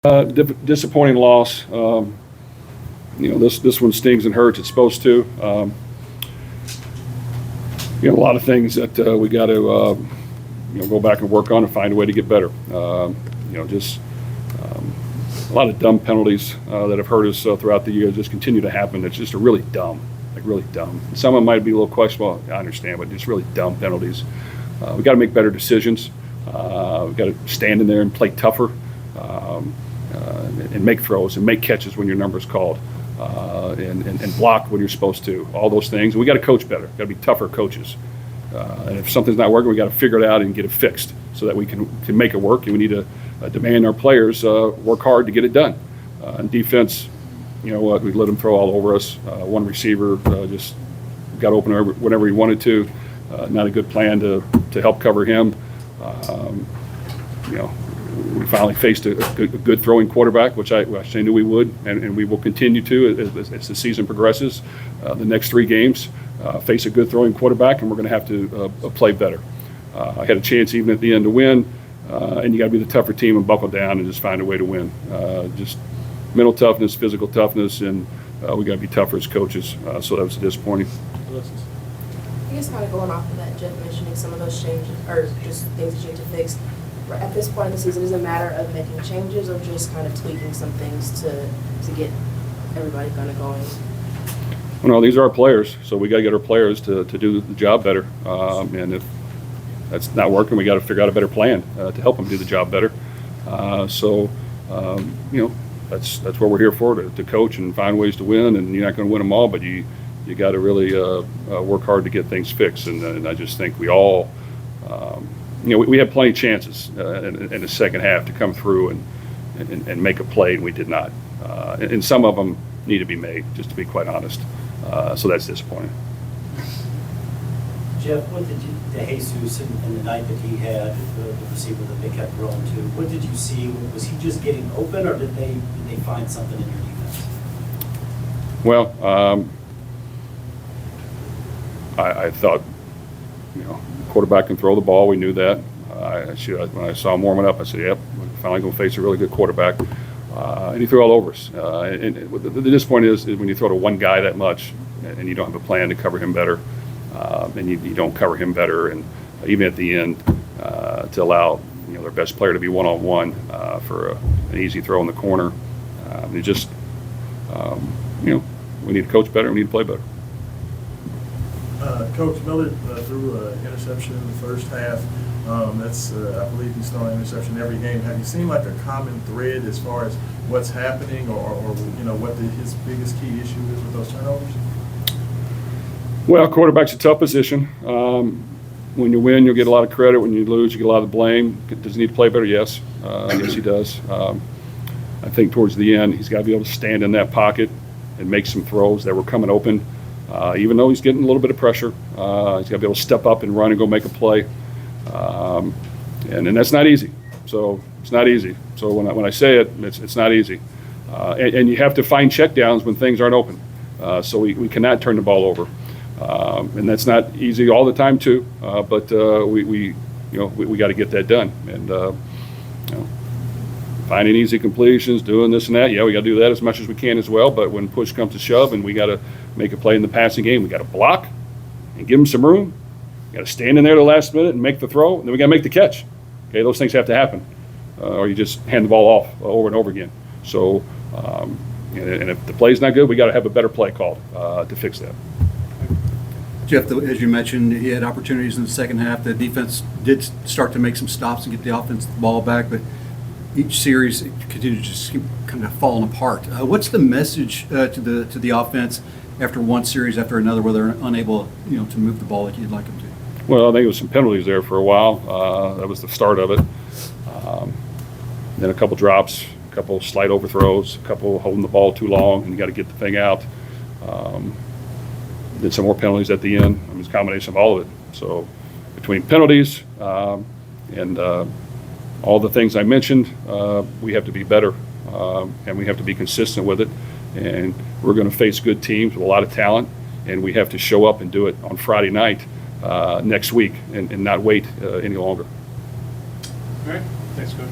Disappointing loss. This one stings and hurts. It's supposed to. A lot of things that we got to go back and work on and find a way to get better. Just a lot of dumb penalties that have hurt us throughout the year just continue to happen. It's just really dumb. Some of them might be a little questionable. I understand, but just really dumb penalties. We got to make better decisions. We got to stand in there and play tougher. And make throws and make catches when your number's called, and block when you're supposed to. All those things. And we got to coach better. Got to be tougher coaches. And if something's not working, we got to figure it out and get it fixed so that we can make it work. And we need to demand our players work hard to get it done. And defense, we let them throw all over us. One receiver just got open whenever he wanted to. Not a good plan to help cover him. We finally faced a good throwing quarterback, which I knew we would, and we will continue to as the season progresses. The next 3 games, face a good throwing quarterback, and we're going to have to play better. I had a chance even at the end to win, and you got to be the tougher team and buckle down and just find a way to win. Just mental toughness, physical toughness, and we got to be tougher as coaches. So that was disappointing. I guess kind of going off of that, Jeff mentioning some of those changes or just things that you need to fix. At this point in the season, is it a matter of making changes or just kind of tweaking some things to get everybody kind of going? Well, no, these are our players, so we got to get our players to do the job better. And if that's not working, we got to figure out a better plan to help them do the job better. That's what we're here for, to coach and find ways to win. And you're not going to win them all, but you got to really work hard to get things fixed. And I just think we all. We had plenty of chances in the second half to come through and make a play, and we did not. And some of them need to be made, just to be quite honest. So that's disappointing. Jeff, what did you, DeJesus and the night that he had, the receiver that they kept rolling to, what did you see? Was he just getting open, or did they find something in your defense? Well, I thought, quarterback can throw the ball. We knew that. When I saw him warming up, I said, "Yep, we're finally going to face a really good quarterback." And he threw all over us. And the disappointment is when you throw to one guy that much, and you don't have a plan to cover him better, and you don't cover him better, and even at the end, to allow their best player to be one-on-one for an easy throw in the corner. We need to coach better. We need to play better. Coach Miller threw an interception in the first half. That's I believe he's throwing an interception every game. Have you seen like a common thread as far as what's happening, or what his biggest key issue is with those turnovers? Well, quarterback's a tough position. When you win, you'll get a lot of credit. When you lose, you get a lot of blame. Does he need to play better? Yes. Yes, he does. I think towards the end, he's got to be able to stand in that pocket and make some throws that were coming open. Even though he's getting a little bit of pressure, he's got to be able to step up and run and go make a play. And that's not easy. So it's not easy. So when I say it, it's not easy. And you have to find checkdowns when things aren't open. So we cannot turn the ball over. And that's not easy all the time too. But we got to get that done. And finding easy completions, doing this and that. Yeah, we got to do that as much as we can as well. But when push comes to shove and we got to make a play in the passing game, we got to block and give them some room. We got to stand in there the last minute and make the throw, and then we got to make the catch. Okay, those things have to happen, or you just hand the ball off over and over again. So, and if the play's not good, we got to have a better play called to fix that. Jeff, as you mentioned, he had opportunities in the second half. The defense did start to make some stops and get the offense the ball back, but each series continued to just keep kind of falling apart. What's the message to the offense after one series after another, where they're unable, to move the ball like you'd like them to? Well, I think there was some penalties there for a while. That was the start of it. Then a couple drops, a couple slight overthrows, a couple holding the ball too long, and you got to get the thing out. Then some more penalties at the end. It's a combination of all of it. So between penalties and all the things I mentioned, we have to be better, and we have to be consistent with it. And we're going to face good teams with a lot of talent, and we have to show up and do it on Friday night next week and not wait any longer. All right. Thanks, Coach.